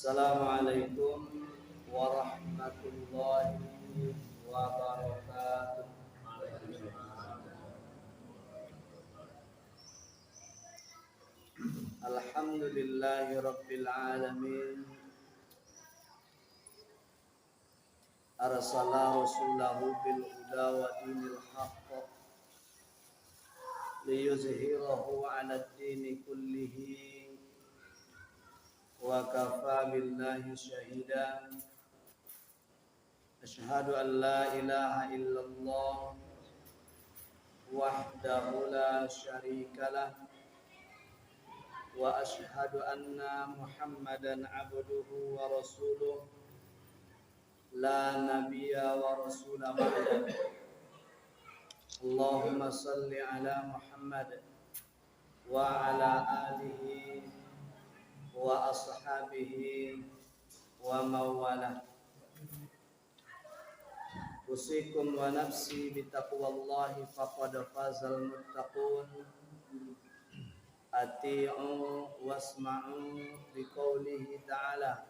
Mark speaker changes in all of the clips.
Speaker 1: Assalamualaikum warahmatullahi wabarakatuh. Alhamdulillahi rabbil alamin. Arsala rasulahu bil huda wa dinil haqq liyuzhirahu 'ala ad-dini kullihi wa kafa billahi shahidan. Asyhadu an la ilaha illallah wahdahu la syarikalah wa asyhadu anna Muhammadan abduhu wa rasuluh la nabiyya wa rasula ba'da. Allahumma salli ala Muhammad wa ala alihi wa ashabihi wa mawalah. Usikum wa nafsi bitaqwallahi faqad fazal muttaqun. Ati'u wasma'u biqaulihi ta'ala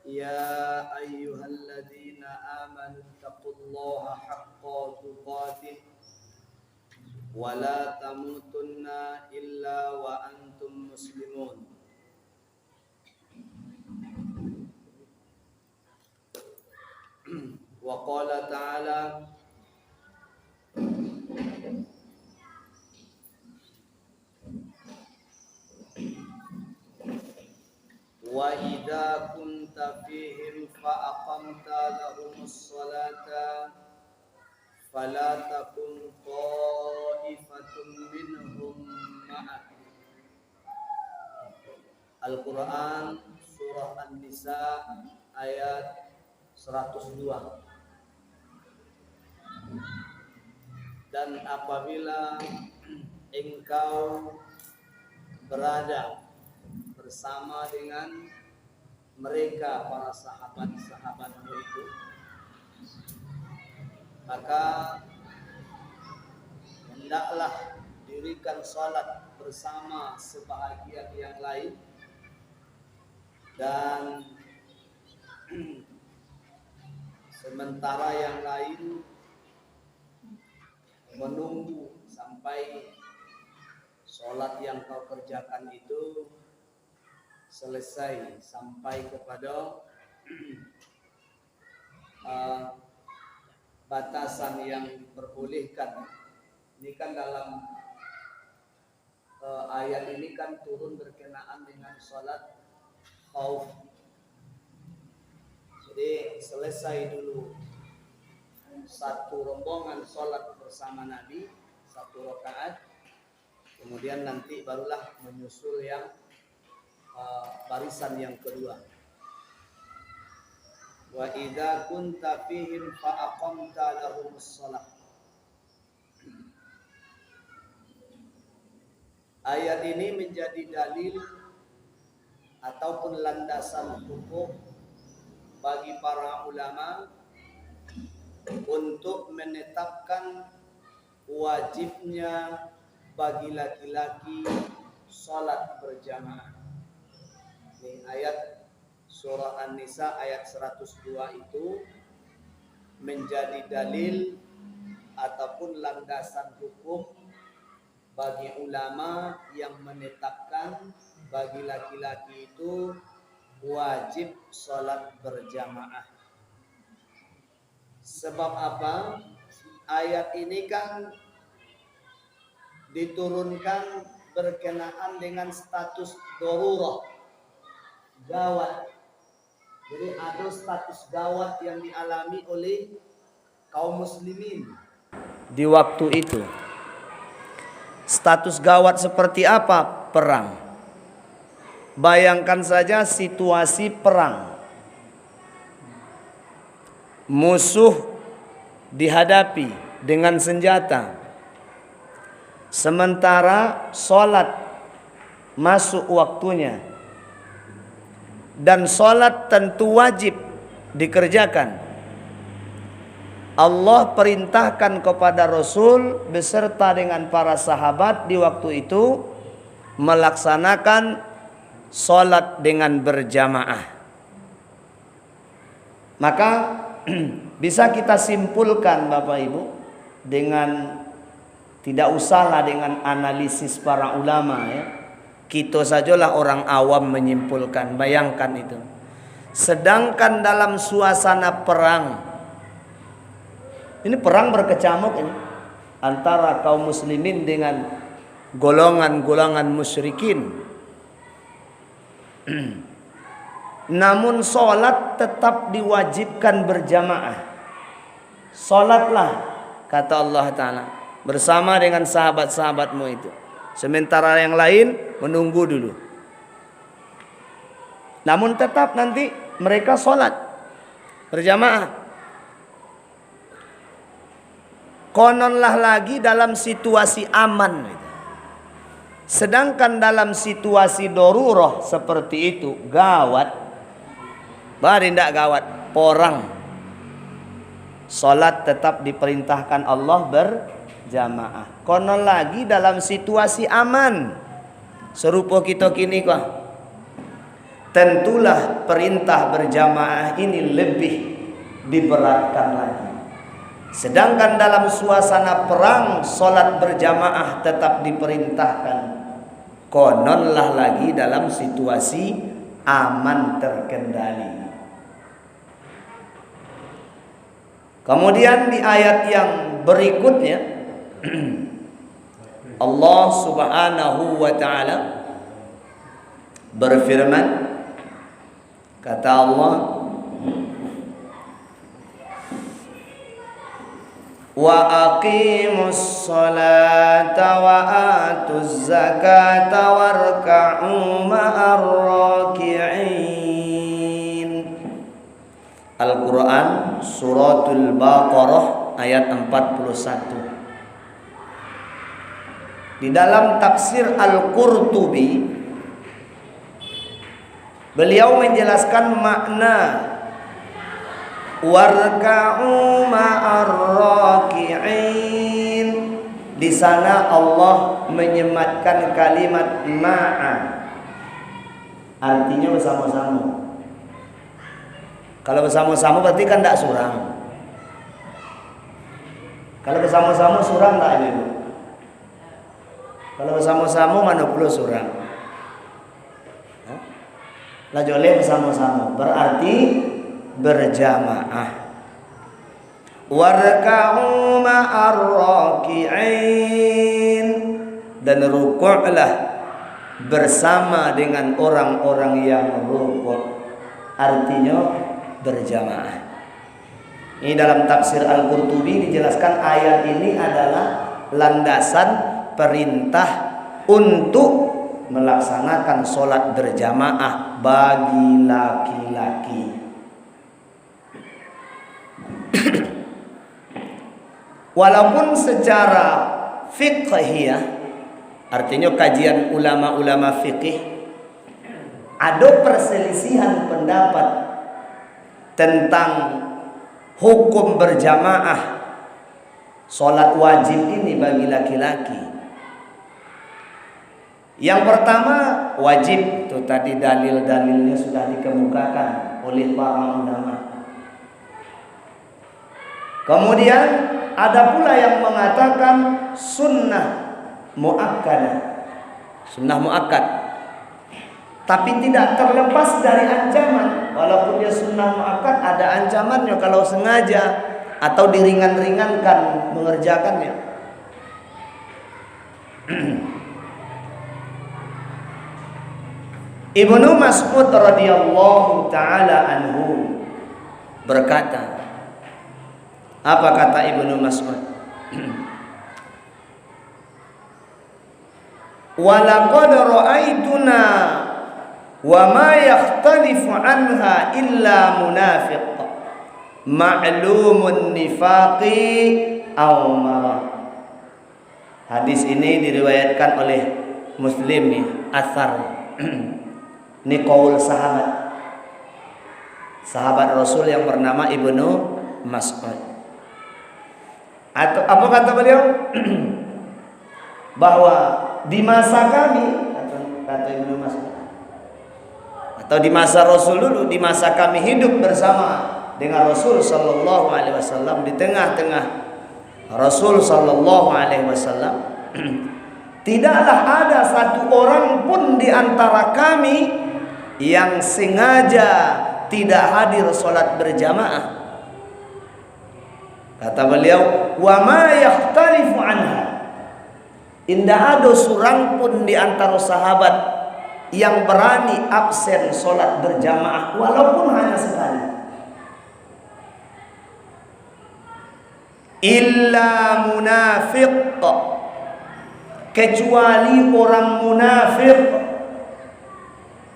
Speaker 1: ya ayyuhalladzina amanu taqullaha haqqa tuqatih wa la tamutunna illa wa antum muslimun. Wa qala ta'ala wa idza kunta fihim fa aqamta lahumus salata fala takun qa'ifatun minhum ma'ak. Al-Quran surah An-Nisa ayat 102. Dan apabila engkau berada bersama dengan mereka para sahabat-sahabatmu itu, maka hendaklah dirikan salat bersama sebahagian yang lain dan sementara yang lain menunggu sampai salat yang kau kerjakan itu selesai sampai kepada batasan yang diperbolehkan. Ini kan dalam ayat ini kan turun berkenaan dengan salat khauf. Jadi selesai dulu satu rombongan salat bersama Nabi, satu rakaat, kemudian nanti barulah menyusul yang barisan yang kedua. Wa idza kunta fihim fa aqamta lahumus shalah. Ayat ini menjadi dalil ataupun landasan hukum bagi para ulama untuk menetapkan wajibnya bagi laki-laki salat berjamaah. Ini ayat surah An-Nisa ayat 102 itu menjadi dalil ataupun landasan hukum bagi ulama yang menetapkan bagi laki-laki itu wajib salat berjamaah. Sebab apa? Ayat ini kan diturunkan berkenaan dengan status darurat, gawat. Jadi ada status gawat yang dialami oleh kaum muslimin di waktu itu. Status gawat seperti apa? Perang. Bayangkan saja situasi perang. Musuh dihadapi dengan senjata. Sementara sholat masuk waktunya. Dan sholat tentu wajib dikerjakan. Allah perintahkan kepada Rasul beserta dengan para sahabat di waktu itu melaksanakan
Speaker 2: salat dengan berjamaah. Maka bisa kita simpulkan Bapak Ibu dengan tidak usahlah dengan analisis para ulama ya. Kita sajalah orang awam menyimpulkan. Bayangkan itu. Sedangkan dalam suasana perang, ini perang berkecamuk ini antara kaum muslimin dengan golongan-golongan musyrikin. Namun sholat tetap diwajibkan berjamaah. Sholatlah, kata Allah Ta'ala, bersama dengan sahabat-sahabatmu itu. Sementara yang lain menunggu dulu. Namun tetap nanti mereka sholat berjamaah. Kononlah lagi dalam situasi aman. Sedangkan dalam situasi darurah seperti itu, gawat. Bari ndak gawat, porang. Salat tetap diperintahkan Allah berjamaah. Konon lagi dalam situasi aman. Serupa kita kini kok. Tentulah perintah berjamaah ini lebih diberatkan lagi. Sedangkan dalam suasana perang, salat berjamaah tetap diperintahkan. Kononlah lagi dalam situasi aman terkendali. Kemudian di ayat yang berikutnya Allah Subhanahu wa taala berfirman, kata Allah, wa aqimus salata wa atuz zakata warka'u ma'ar raki'in. Al-Quran Suratul Baqarah ayat 41. Di dalam tafsir Al-Qurtubi, beliau menjelaskan makna warka'u ma'ar raki'in. Di sana Allah menyematkan kalimat ma'a, artinya bersama-sama. Kalau bersama-sama berarti kan tidak surang. Kalau bersama-sama surang tak Ibu? Kalau bersama-sama mana perlu surang? Lah joleh bersama-sama berarti berjamaah. Warka'u ma'ar raki'in, dan rukuklah bersama dengan orang-orang yang rukuk. Artinya berjamaah. Ini dalam tafsir Al-Qurtubi dijelaskan ayat ini adalah landasan perintah untuk melaksanakan sholat berjamaah bagi laki-laki. Walaupun secara fiqhiyah, artinya kajian ulama-ulama fikih, ada perselisihan pendapat tentang hukum berjamaah sholat wajib ini bagi laki-laki. Yang pertama wajib, itu tadi dalil-dalilnya sudah dikemukakan oleh para ulama. Kemudian ada pula yang mengatakan sunnah muakkadah, sunnah muakkad, tapi tidak terlepas dari ancaman. Walaupun dia sunnah muakkad, ada ancamannya kalau sengaja atau diringan-ringankan mengerjakannya. Ibnu Mas'ud radhiyallahu taala anhu berkata, apa kata Ibnu Mas'ud? Walaqad ra'aituna wa ma yakhtalifu anha illa munafiq ma'lumun nifaqi aw marad. Hadis ini diriwayatkan oleh Muslim nih, asar. Ini qaul sahabat Rasul yang bernama Ibnu Mas'ud. Atau apa kata beliau? Bahwa di masa kami, kata Ibnu Mas'ud, atau di masa Rasul dulu, di masa kami hidup bersama dengan Rasul sallallahu alaihi wasallam, di tengah-tengah Rasul sallallahu alaihi wasallam, tidaklah ada satu orang pun di antara kami yang sengaja tidak hadir salat berjamaah. Kata beliau, wa ma yakhtalifu anha, indah ada surang pun di antara sahabat yang berani absen solat berjamaah walaupun hanya sekali. Illa munafiq, kecuali orang munafik,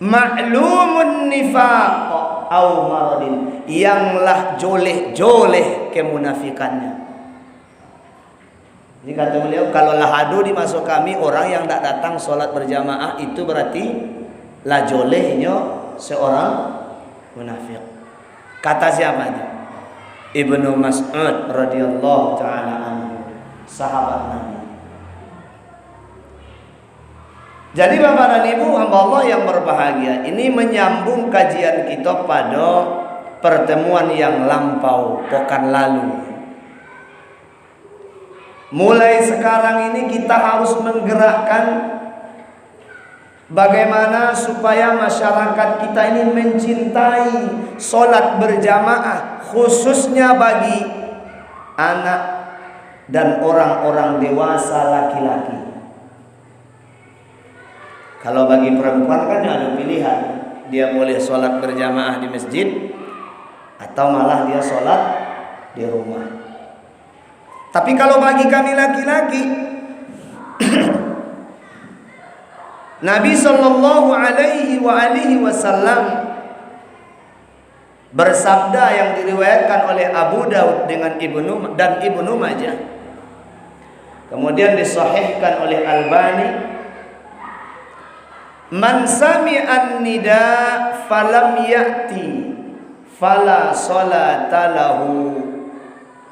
Speaker 2: ma'lumun nifaq au maradin, yanglah joleh-joleh kemunafikannya. Ini kata beliau, kalau lahadu dimasuk kami orang yang tak datang sholat berjamaah, itu berarti lah jolehnya seorang munafik. Kata siapa? Ibnu Mas'ud radhiyallahu taala anhu, sahabat Nabi. Jadi Bapak dan Ibu hamba Allah yang berbahagia, ini menyambung kajian kita pada pertemuan yang lampau pekan lalu. Mulai sekarang ini kita harus menggerakkan bagaimana supaya masyarakat kita ini mencintai sholat berjamaah, khususnya bagi anak dan orang-orang dewasa laki-laki. Kalau bagi perempuan kan ada pilihan, dia boleh sholat berjamaah di masjid atau malah dia sholat di rumah. Tapi kalau bagi kami laki-laki, Nabi sallallahu alaihi wasallam bersabda yang diriwayatkan oleh Abu Daud dengan Ibnu Majah, kemudian disahihkan oleh Albani, man sami'an nida falam ya'ti fala salata lahu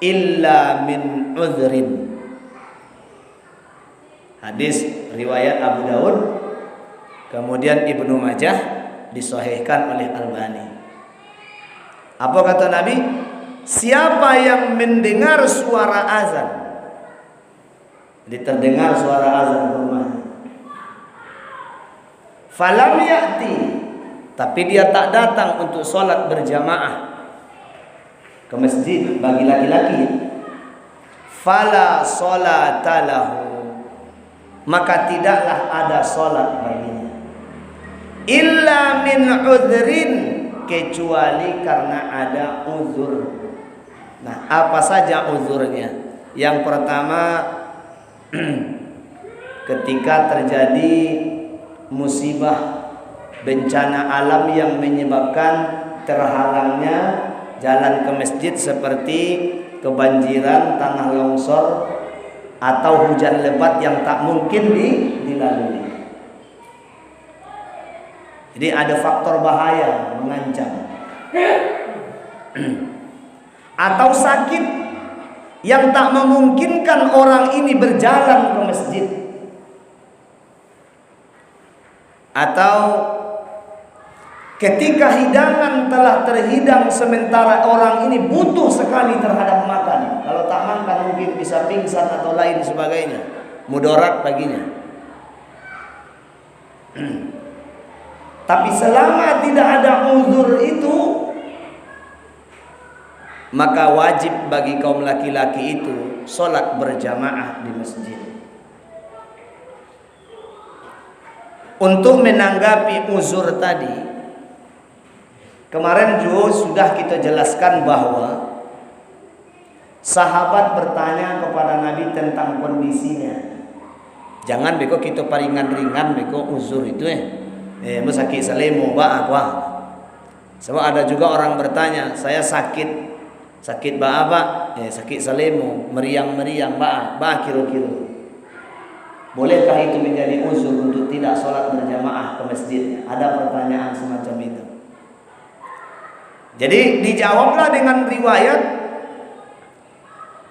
Speaker 2: illa min udhrin. Hadis riwayat Abu Daud, kemudian Ibnu Majah, disahihkan oleh Albani. Apa kata Nabi? Siapa yang mendengar suara azan, jadi terdengar suara azan di rumahnya, falam ya'ti, tapi dia tak datang untuk sholat berjamaah ke masjid bagi laki-laki, fala sholata lahu, maka tidaklah ada sholat baginya, illa min udhrin, kecuali karena ada uzur. Nah, apa saja uzurnya? Yang pertama, ketika terjadi musibah, bencana alam yang menyebabkan terhalangnya jalan ke masjid, seperti kebanjiran, tanah longsor, atau hujan lebat yang tak mungkin dilalui. Jadi ada faktor bahaya mengancam. Atau sakit yang tak memungkinkan orang ini berjalan ke masjid. Atau ketika hidangan telah terhidang sementara orang ini butuh sekali terhadap makan. Kalau tak makan mungkin bisa pingsan atau lain sebagainya, mudarat baginya. Tapi selama tidak ada uzur itu, maka wajib bagi kaum laki-laki itu sholat berjamaah di masjid. Untuk menanggapi uzur tadi, kemarin juga sudah kita jelaskan bahwa sahabat bertanya kepada Nabi tentang kondisinya. Jangan beko kita paringan-ringan beko uzur itu sakit selemo ba apa. Sebab ada juga orang bertanya, saya sakit ba apa? Sakit selemo, meriang-meriang ba kira-kira. Bolehkah itu menjadi uzur untuk tidak sholat berjamaah ke masjid? Ada pertanyaan semacam itu. Jadi dijawablah dengan riwayat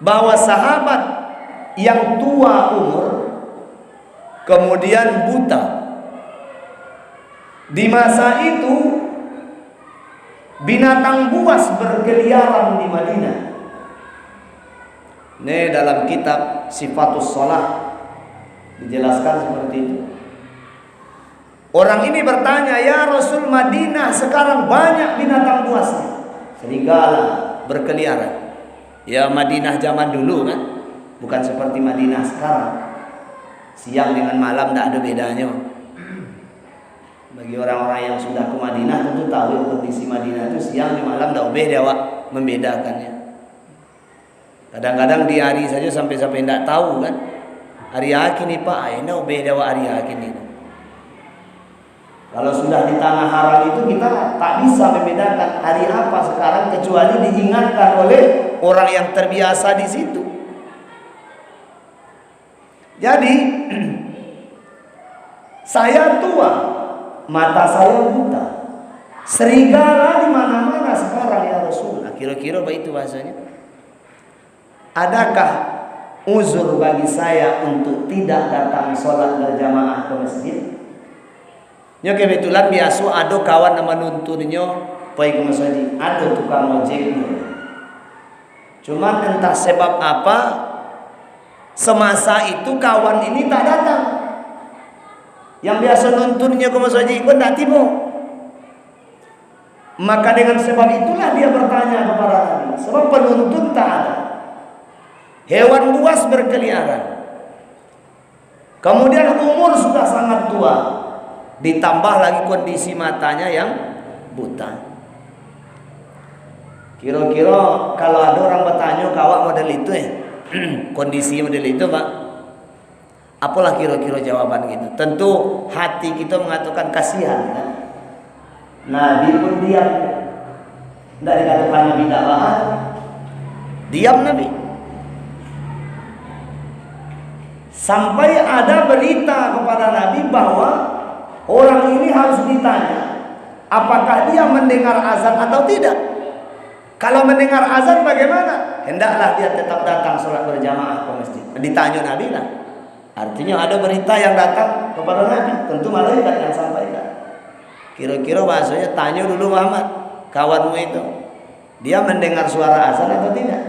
Speaker 2: bahwa sahabat yang tua umur kemudian buta, di masa itu binatang buas berkeliaran di Madinah. Ini dalam kitab Sifatus Shalah dijelaskan seperti itu. Orang ini bertanya, ya Rasul, Madinah sekarang banyak binatang buasnya, serigala berkeliaran. Ya Madinah zaman dulu kan, bukan seperti Madinah sekarang. Siang dengan malam tidak ada bedanya. Bagi orang-orang yang sudah ke Madinah tentu tahu kondisi Madinah itu siang di malam tidak ubah dia membedakannya. Kadang-kadang di hari saja sampai-sampai tidak tahu kan. Hari yakin nih Pak, tidak ubah dia hari yakin itu. Kalau sudah di tanah haram itu kita tak bisa membedakan hari apa sekarang kecuali diingatkan oleh orang yang terbiasa di situ. Jadi saya tua, mata saya buta, serigala di mana-mana sekarang ya Rasul. Nah, kira-kira begitu bahasanya. Adakah uzur bagi saya untuk tidak datang sholat berjamaah ke masjid? Nya kebetulan biasa ada kawan nama nuntunnya pergi ke masjid, ada tukang ojeknya. Cuman entah sebab apa semasa itu kawan ini tak datang. Yang biasa nuntunnya ke masjid pun tak tiba. Maka dengan sebab itulah dia bertanya kepada Nabi, sebab penuntun tak ada. Hewan buas berkeliaran. Kemudian umur sudah sangat tua. Ditambah lagi kondisi matanya yang buta. Kira-kira kalau ada orang bertanya kawak model itu kondisi model itu Pak, apalah kira-kira jawaban gitu? Tentu hati kita mengatakan kasihan kan? Nabi pun diam. Tidak dikatakan Nabi tak paham. Diam Nabi. Sampai ada berita kepada Nabi bahwa orang ini harus ditanya apakah dia mendengar azan atau tidak. Kalau mendengar azan bagaimana? Hendaklah dia tetap datang sholat berjamaah ke masjid. Ditanya Nabi lah. Artinya ada berita yang datang kepada Nabi, tentu malaikat yang sampaikan. Kira-kira bahasanya tanya dulu Muhammad, kawanmu itu, dia mendengar suara azan atau tidak?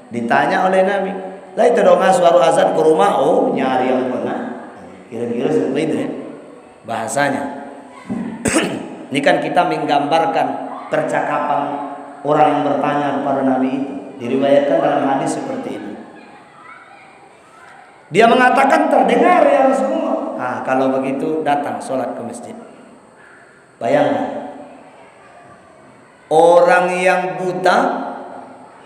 Speaker 2: Ditanya oleh Nabi. Lah itu dong suara azan ke rumah, oh nyari yang benar. Kira-kira seperti itu ya bahasanya. Ini kan kita menggambarkan percakapan orang yang bertanya kepada Nabi itu. Diriwayatkan dalam hadis seperti itu. Dia mengatakan terdengar ya Rasulullah. Nah, kalau begitu datang sholat ke masjid. Bayangkan, orang yang buta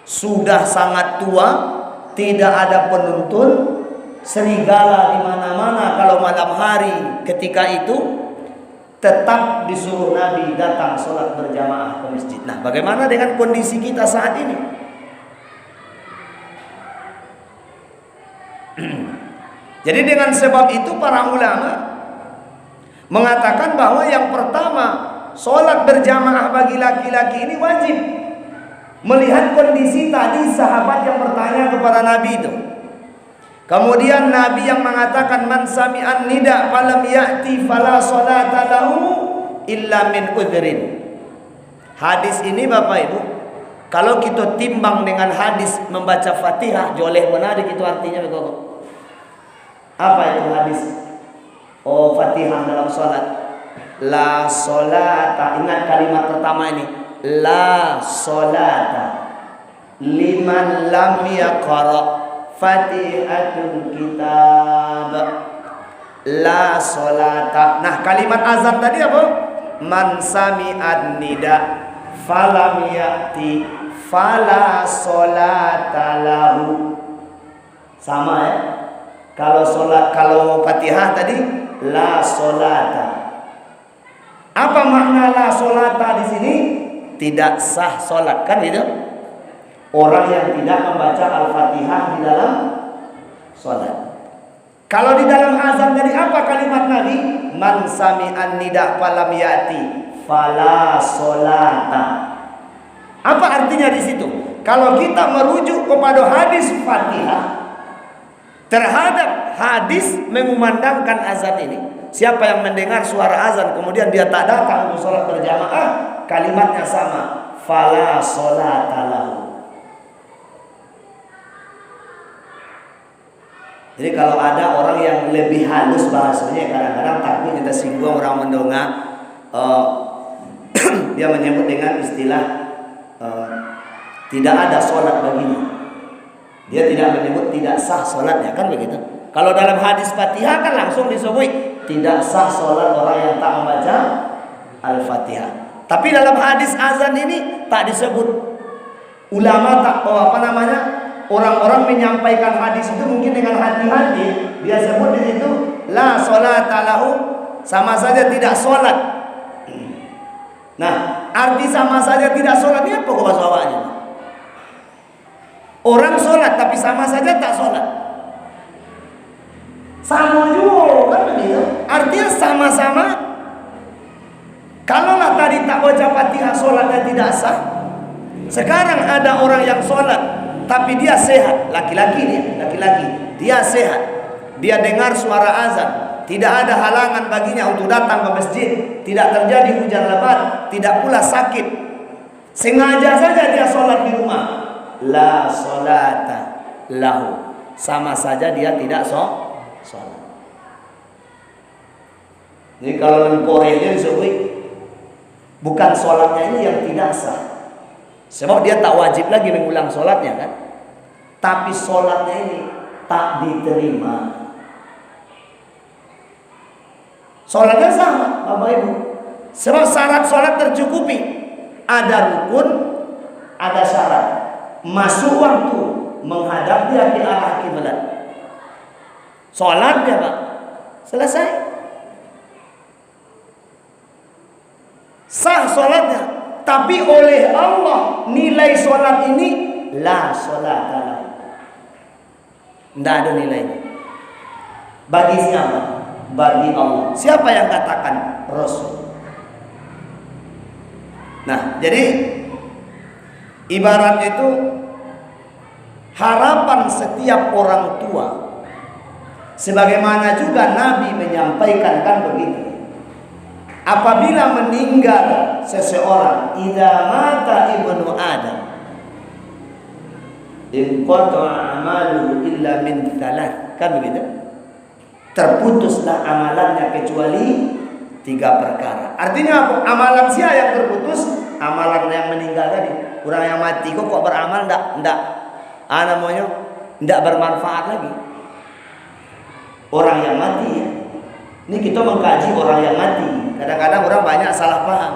Speaker 2: sudah sangat tua, tidak ada penuntun, serigala di mana-mana kalau malam hari ketika itu, tetap disuruh Nabi datang sholat berjamaah ke masjid. Nah, bagaimana dengan kondisi kita saat ini? Jadi dengan sebab itu para ulama mengatakan bahwa yang pertama, sholat berjamaah bagi laki-laki ini wajib. Melihat kondisi tadi sahabat yang bertanya kepada Nabi itu. Kemudian Nabi yang mengatakan man sami'an nida falam ya'ti fala sholata lahu illa min udhrin. Hadis ini Bapak Ibu, kalau kita timbang dengan hadis membaca Fatihah joleh menarik, itu artinya begitu. Apa itu hadis? Oh, Fatihah dalam sholat. La sholata. Ingat kalimat pertama ini. La sholata liman lam yaqra Fatihatul kitab. La sholata. Nah, kalimat azan tadi apa? Man sami'an nida falam ya'ti fala sholata lahu. Sama ya? Kalau Fatihah tadi la sholata. Apa makna la sholata di sini? Tidak sah sholat, kan gitu? Orang yang tidak membaca Al-Fatihah di dalam sholat. Kalau di dalam azan tadi apa kalimat Nabi? Man sami'an nida falam ya'ti fala sholata. Apa artinya di situ? Kalau kita merujuk kepada hadis Fatihah terhadap hadis mengumandangkan azan ini, siapa yang mendengar suara azan kemudian dia tak datang untuk sholat berjamaah, kalimatnya sama. fala sholata lahu. Jadi kalau ada orang yang lebih halus bahasanya, kadang-kadang takut kita singgung orang mendongak, dia menyebut dengan istilah tidak ada sholat baginya. Dia tidak menyebut tidak sah sholatnya, kan begitu. Kalau dalam hadis Fatihah kan langsung disebut tidak sah sholat orang yang tak membaca Al-Fatihah. Tapi dalam hadis azan ini tak disebut. Ulama tak orang-orang menyampaikan hadis itu mungkin dengan hati-hati. Dia sebut di situ la sholata lahu, sama saja tidak sholat. Nah, arti sama saja tidak sholat ini apa bahasa awalnya? Orang sholat tapi sama saja tak sholat. Sama juga kan begitu. Artinya sama-sama. Kalaulah tadi tak baca Fatihah sholatnya tidak sah. Sekarang ada orang yang sholat tapi dia sehat, laki-laki dia sehat, dia dengar suara azan, tidak ada halangan baginya untuk datang ke masjid, tidak terjadi hujan lebat, tidak pula sakit, sengaja saja dia sholat di rumah, la sholata lahu, sama saja dia tidak sholat. Jadi kalau lengkorenya disebut bukan sholatnya ini yang tidak sah, sebab dia tak wajib lagi mengulang sholatnya kan. Tapi sholatnya ini tak diterima. Sholatnya sama Bapak Ibu. Sebab syarat sholat tercukupi. Ada rukun, ada syarat. Masuk waktu, menghadap dia di arah kiblat. Sholatnya Pak, selesai. Sah sholatnya. Tapi oleh Allah nilai sholat ini la sholata lahu. Tidak ada nilainya. Bagi siapa? Bagi Allah. Siapa yang katakan? Rasul. Nah, jadi ibarat itu harapan setiap orang tua, sebagaimana juga Nabi menyampaikan kan begitu. Apabila meninggal seseorang, idza mata ibnu Adam, in qata'a amaluhu illa min thalath, kan begitu? Terputuslah amalannya kecuali 3 perkara. Artinya apa? Amalan siapa yang terputus? Amalan yang meninggal tadi. Orang yang mati kok beramal ndak bermanfaat lagi. Orang yang mati ya. Ini kita mengkaji orang yang mati. Kadang-kadang orang banyak salah paham.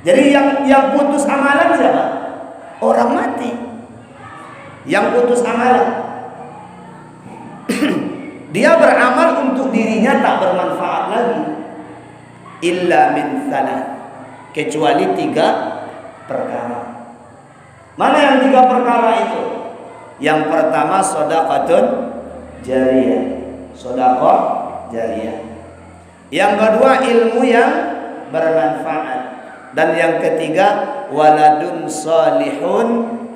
Speaker 2: Jadi yang putus amalan siapa? Orang mati. Yang putus amalan. Dia beramal untuk dirinya tak bermanfaat lagi. Illa min thalath, kecuali 3 perkara. Mana yang 3 perkara itu? Yang pertama shadaqatun jariyah, sedekah jariyah. Yang kedua ilmu yang bermanfaat, dan yang ketiga waladun salihun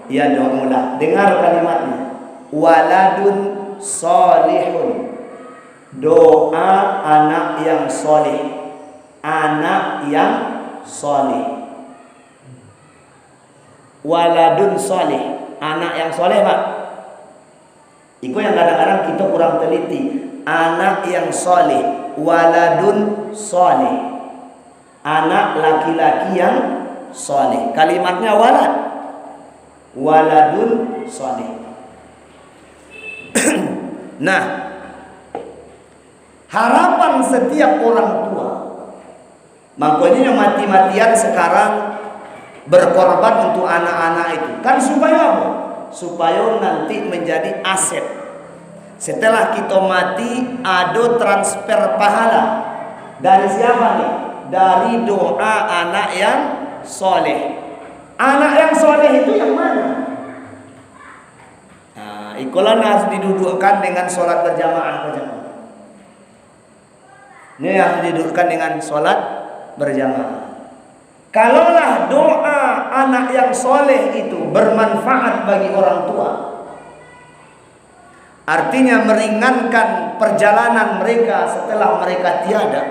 Speaker 2: yad'ulah. Dengar kalimatnya, waladun salihun, doa anak yang soleh, anak yang soleh. Waladun soleh, anak yang soleh Pak. Itu yang kadang-kadang kita kurang teliti. Anak yang soleh, waladun soleh, anak laki-laki yang soleh. Kalimatnya walad, waladun soleh. Nah, harapan setiap orang tua, makanya yang mati-matian sekarang berkorban untuk anak-anak itu kan supaya apa? Supaya nanti menjadi aset. Setelah kita mati ada transfer pahala. Dari siapa nih? Dari doa anak yang soleh. Anak yang soleh itu yang mana? Nah, ikulah harus didudukkan dengan sholat berjamaah. Ini harus didudukkan dengan sholat berjamaah. Kalaulah doa anak yang soleh itu bermanfaat bagi orang tua, artinya meringankan perjalanan mereka setelah mereka tiada.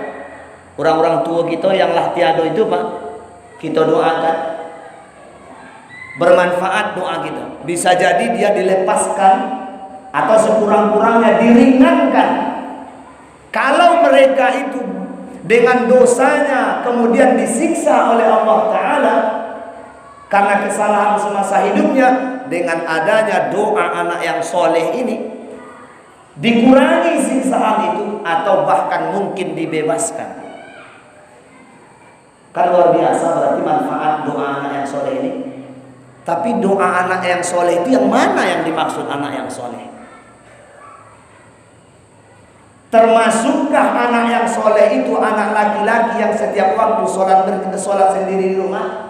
Speaker 2: Orang-orang tua kita yang lah tiada itu Pak, kita doakan, bermanfaat doa kita. Bisa jadi dia dilepaskan atau sekurang-kurangnya diringankan. Kalau mereka itu dengan dosanya kemudian disiksa oleh Allah Ta'ala karena kesalahan semasa hidupnya, dengan adanya doa anak yang soleh ini dikurangi siksaan itu atau bahkan mungkin dibebaskan. Kan luar biasa berarti manfaat doa anak yang soleh ini. Tapi doa anak yang soleh itu yang mana yang dimaksud anak yang soleh? Termasukkah anak yang soleh itu anak laki-laki yang setiap waktu sholat sendiri di rumah?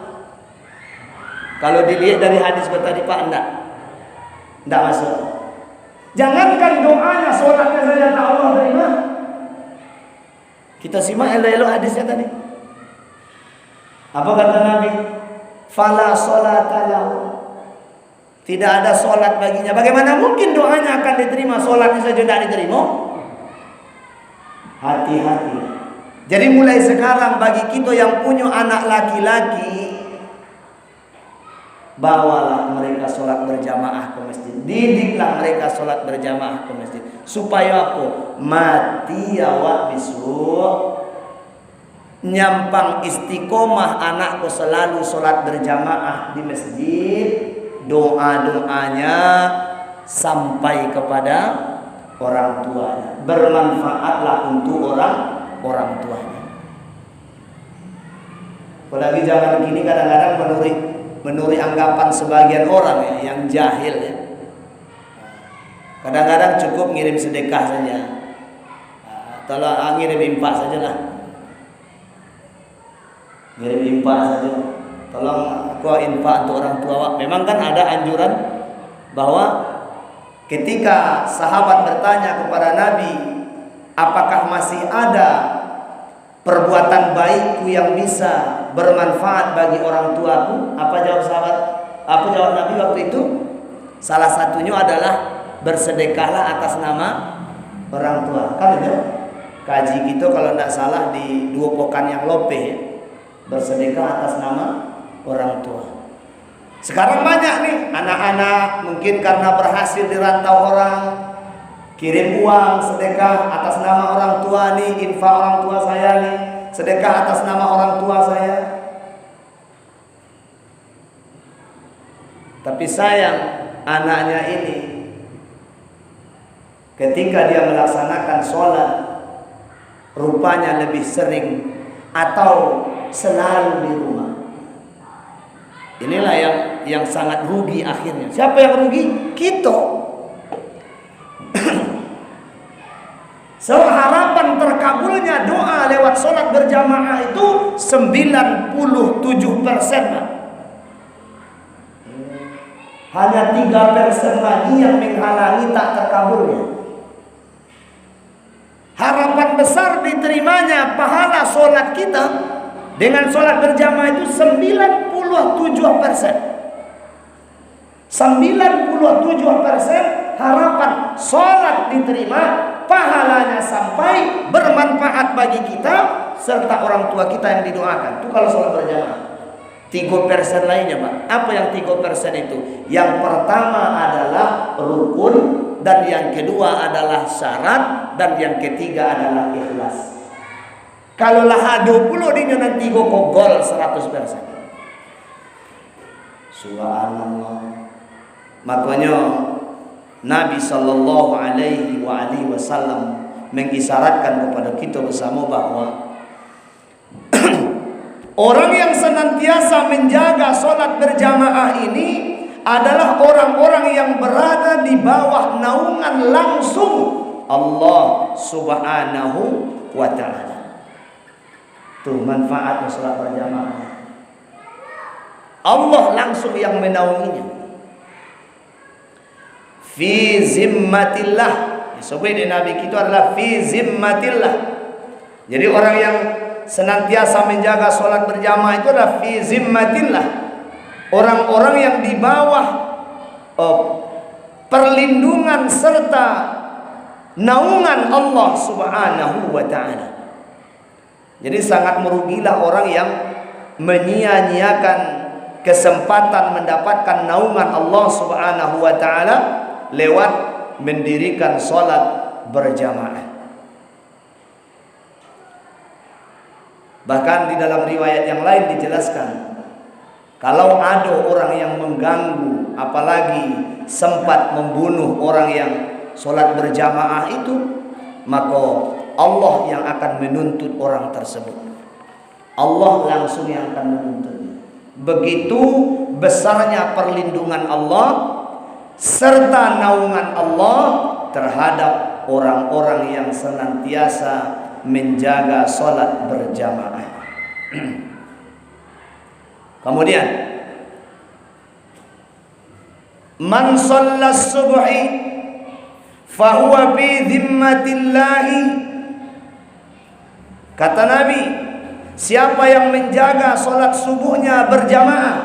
Speaker 2: Kalau dilihat dari hadis tadi Pak, enggak masuk. Jangankan doanya, sholatnya saja tak Allah terima. Kita simak elok-elok hadisnya tadi. Apa kata Nabi? Fala sholata lahu. Tidak ada sholat baginya. Bagaimana mungkin doanya akan diterima, sholatnya saja tidak diterima? Hati-hati. Jadi mulai sekarang bagi kita yang punya anak laki-laki, bawalah mereka sholat berjamaah ke masjid. Didiklah mereka sholat berjamaah ke masjid. Supaya apa? Mati awak besok nyampang istiqomah anakku selalu sholat berjamaah di masjid. Doa-doanya sampai kepada orang tuanya. Bermanfaatlah untuk orang tuanya. Apalagi zaman kini kadang-kadang menurut anggapan sebagian orang ya, yang jahil ya. Kadang-kadang cukup ngirim sedekah saja. Tolong ngirim infak sajalah. Ngirim infak saja. Tolong aku infak untuk orang tua. Memang kan ada anjuran bahwa ketika sahabat bertanya kepada Nabi, apakah masih ada perbuatan baikku yang bisa bermanfaat bagi orang tuaku? Apa jawab sahabat? Apa jawab Nabi waktu itu? Salah satunya adalah bersedekahlah atas nama orang tua. Kan itu kaji kita kalau tidak salah di 2 pekan yang lope ya. Bersedekah atas nama orang tua. Sekarang banyak nih anak-anak mungkin karena berhasil dirantau orang, kirim uang sedekah atas nama orang tua nih, infak orang tua saya nih, sedekah atas nama orang tua saya. Tapi sayang anaknya ini ketika dia melaksanakan sholat rupanya lebih sering atau selalu di rumah. Inilah yang sangat rugi akhirnya. Siapa yang rugi? Kita. So, harapan terkabulnya doa lewat sholat berjamaah itu 97%. Hanya 3% lagi yang menghalangi tak terkabulnya. Harapan besar diterimanya pahala sholat kita dengan sholat berjamaah itu 97%. 97% harapan sholat diterima, pahalanya sampai bermanfaat bagi kita serta orang tua kita yang didoakan. Itu kalau sholat berjamaah. 3% lainnya Pak. Apa yang 3% itu? Yang pertama adalah rukun, dan yang kedua adalah syarat, dan yang ketiga adalah ikhlas. Kalau lah 20 dia nanti go gol 100%. Subhanallah. Makanya Nabi sallallahu alaihi wasallam mengisyaratkan kepada kita bersama bahwa orang yang senantiasa menjaga sholat berjamaah ini adalah orang-orang yang berada di bawah naungan langsung Allah Subhanahu wa ta'ala. Tuh manfaatnya sholat berjamaah. Allah langsung yang menaunginya. Fi zimmatillah. Sebagai Nabi kita adalah fi zimmatillah. Jadi orang yang senantiasa menjaga sholat berjamaah itu adalah fi zimmatillah. Orang-orang yang di bawah perlindungan serta naungan Allah Subhanahu wa ta'ala. Jadi sangat merugilah orang yang menyia-nyiakan kesempatan mendapatkan naungan Allah Subhanahu wa taala lewat mendirikan salat berjamaah. Bahkan di dalam riwayat yang lain dijelaskan, kalau ada orang yang mengganggu apalagi sempat membunuh orang yang salat berjamaah itu, maka Allah yang akan menuntut orang tersebut. Allah langsung yang akan menuntutnya. Begitu besarnya perlindungan Allah serta naungan Allah terhadap orang-orang yang senantiasa menjaga salat berjamaah. Kemudian man shallas subhi fahuwa bi dhimmatillahi, kata Nabi, siapa yang menjaga salat subuhnya berjamaah,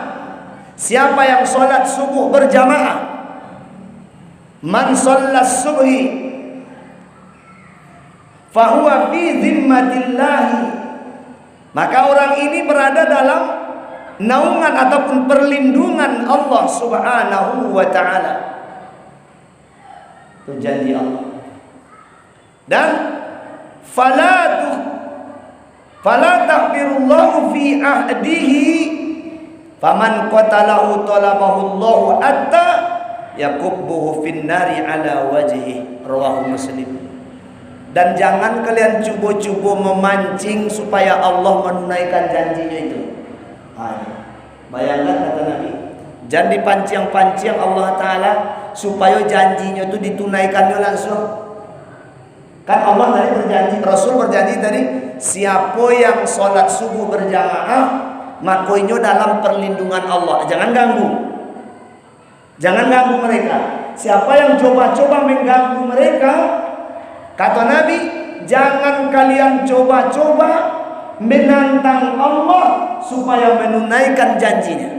Speaker 2: siapa yang salat subuh berjamaah, man shallas subhi fahuwa fi zimmatillahi, maka orang ini berada dalam naungan ataupun perlindungan Allah Subhanahu wa taala. Itu janji Allah. Dan fala tahfirullahu fi ahdihi faman qatalahu talabahu Allah hatta yakubbuhu fin nari ala wajhi, rawahu Muslim. Dan jangan kalian cuba-cuba memancing supaya Allah menunaikan janjinya itu. Bayangkan kata Nabi, jangan dipancing-pancing Allah Ta'ala supaya janjinya itu ditunaikannya langsung. Kan Allah tadi berjanji, Rasul berjanji tadi, siapa yang sholat subuh berjamaah makoinyo dalam perlindungan Allah. Jangan ganggu, jangan ganggu mereka. Siapa yang coba-coba mengganggu mereka, kata Nabi, jangan kalian coba-coba menantang Allah supaya menunaikan janjinya.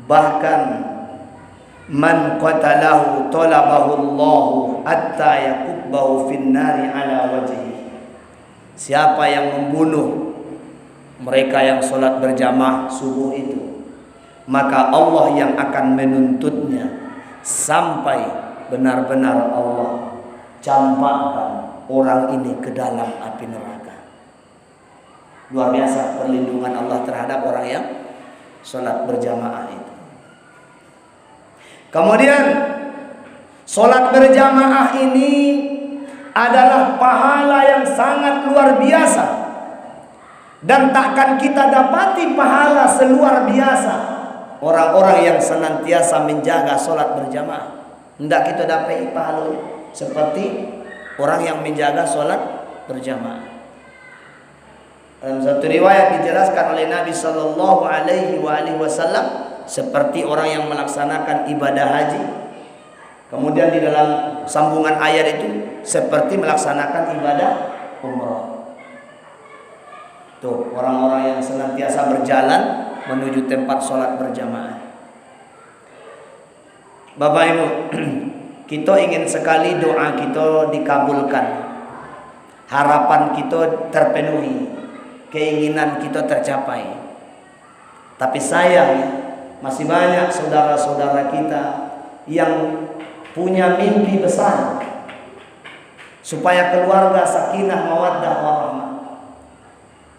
Speaker 2: Bahkan man qatalahu talabahu Allah hatta yakubbahu fin nari ala wajhi. Siapa yang membunuh mereka yang sholat berjamaah subuh itu, maka Allah yang akan menuntutnya sampai benar-benar Allah campakkan orang ini ke dalam api neraka. Luar biasa perlindungan Allah terhadap orang yang sholat berjamaah itu. Kemudian sholat berjamaah ini adalah pahala yang sangat luar biasa, dan takkan kita dapati pahala seluar biasa orang-orang yang senantiasa menjaga sholat berjamaah. Tidak kita dapat pahalanya seperti orang yang menjaga sholat berjamaah. Dalam satu riwayat dijelaskan oleh Nabi Sallallahu Alaihi Wasallam seperti orang yang melaksanakan ibadah haji. Kemudian di dalam sambungan ayat itu seperti melaksanakan ibadah umrah. Tuh orang-orang yang senantiasa berjalan menuju tempat sholat berjamaah. Bapak Ibu, kita ingin sekali doa kita dikabulkan, harapan kita terpenuhi, keinginan kita tercapai. Tapi sayang, masih banyak saudara-saudara kita yang punya mimpi besar supaya keluarga sakinah mawaddah warahmah,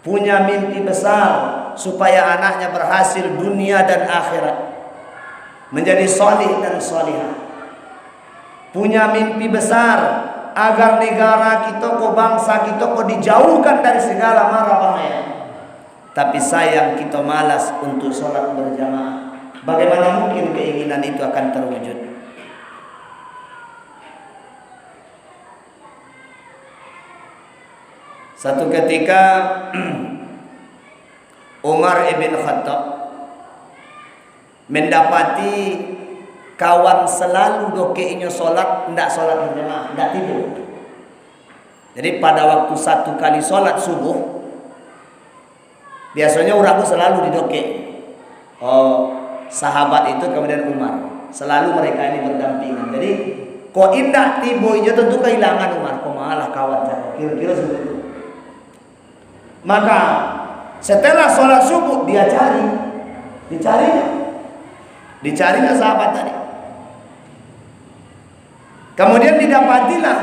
Speaker 2: punya mimpi besar supaya anaknya berhasil dunia dan akhirat, menjadi solih dan solihah, punya mimpi besar agar negara kita, bangsa kita dijauhkan dari segala mara bahaya. Tapi sayang kita malas untuk sholat berjamaah. Bagaimana mungkin keinginan itu akan terwujud? Satu ketika Umar ibn Khattab mendapati kawan selalu dokeinya sholat, tidak sholat berjamaah, tidak tidur. Jadi pada waktu satu kali sholat subuh, biasanya orang itu selalu didokek. Sahabat itu kemudian Umar, selalu mereka ini berdampingan. Jadi kok indah tiba, tentu kehilangan Umar. Kok malah kawan saya, kira-kira seperti itu. Maka setelah sholat subuh dia dicarinya sahabat tadi. Kemudian didapatilah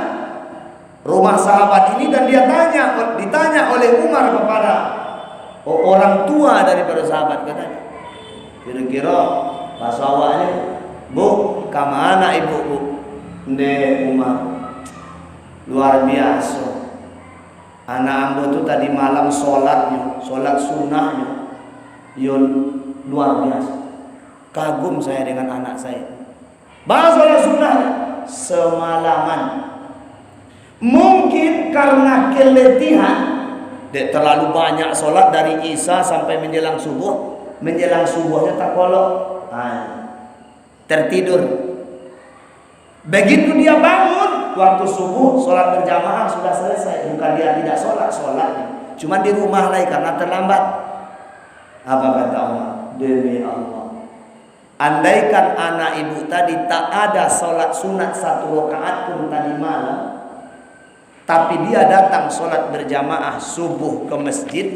Speaker 2: rumah sahabat ini dan ditanya oleh Umar kepada orang tua daripada sahabat katanya. Kira-kira pas awalnya, Bu, kemana ibu Bu? Ndek Umar, luar biasa. Anak ambo tu tadi malam sholat sunnahnya, luar biasa. Kagum saya dengan anak saya. Bahas sholat sunnahnya semalaman. Mungkin karena keletihan, terlalu banyak sholat dari Isya sampai menjelang subuh. Menjelang subuhnya tak kolok, tertidur. Begitu dia bangun waktu subuh, sholat berjamaah sudah selesai. Bukan dia tidak sholatnya, cuma di rumah lagi karena terlambat. Apa kata Umar? Demi Allah, andaikan anak ibu tadi tak ada sholat sunat 1 rakaat pun tadi malam, tapi dia datang sholat berjamaah subuh ke masjid,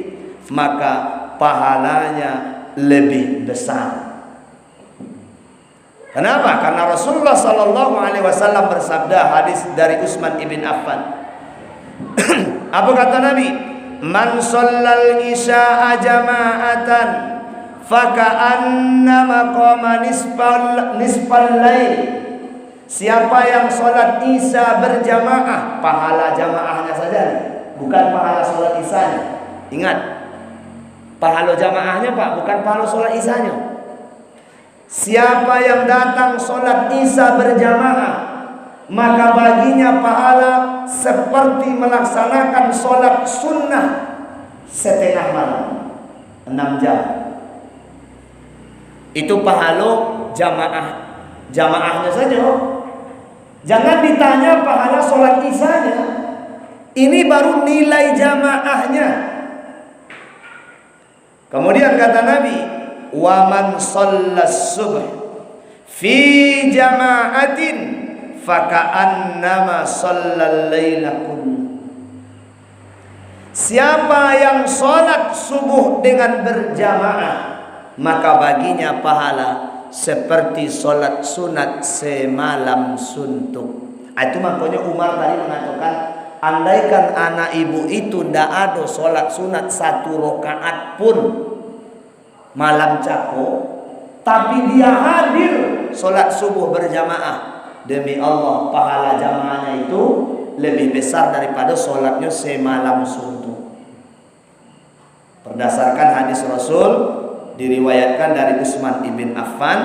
Speaker 2: maka pahalanya lebih besar. Kenapa? Karena Rasulullah Sallallahu Alaihi Wasallam bersabda, hadis dari Utsman ibn Affan. Apa kata Nabi? Man shallal isya'a jama'atan faka'annama qama nisfal lail. Siapa yang sholat isya berjamaah, pahala jamaahnya saja, bukan pahala sholat isyanya. Ingat, pahala jamaahnya Pak, bukan pahala sholat isyanya. Siapa yang datang sholat isya berjamaah, maka baginya pahala seperti melaksanakan sholat sunnah setengah malam, 6 jam. Itu pahala jamaahnya saja. Jangan ditanya pahala sholat isyanya. Ini baru nilai jamaahnya. Kemudian kata Nabi, wa man shallas subh fi jama'atin faka'annama shallal laila kullu. Siapa yang sholat subuh dengan berjamaah, maka baginya pahala seperti sholat sunat semalam suntuk. Itu makanya Umar tadi mengatakan, andaikan anak ibu itu tidak ada sholat sunat 1 rakaat pun malam cako, tapi dia hadir sholat subuh berjamaah, demi Allah pahala jamaahnya itu lebih besar daripada sholatnya semalam suntuk. Berdasarkan hadis Rasul diriwayatkan dari Utsman ibn Affan,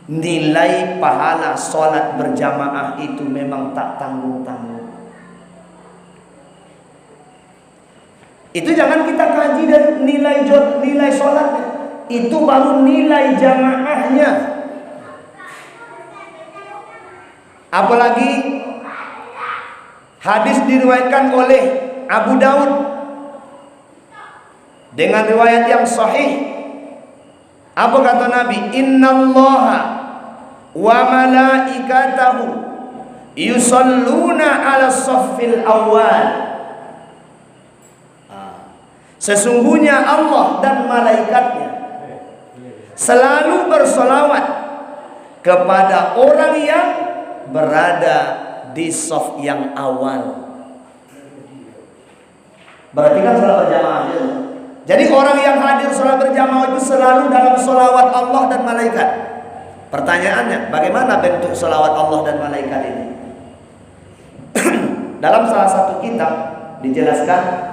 Speaker 2: nilai pahala sholat berjamaah itu memang tak tanggung-tanggung. Itu jangan kita kaji dari nilai sholatnya, itu baru nilai jamaahnya. Apalagi hadis diriwayatkan oleh Abu Daud dengan riwayat yang sahih. Apa kata Nabi? Innallaha wa malaikatahu yusalluna ala saffil awal. Sesungguhnya Allah dan malaikatnya selalu bersolawat kepada orang yang berada di shaf yang awal. Berarti kan sholat berjamaah. Jadi orang yang hadir sholat berjamaah itu selalu dalam sholawat Allah dan malaikat. Pertanyaannya, bagaimana bentuk sholawat Allah dan malaikat ini? Dalam salah satu kitab dijelaskan,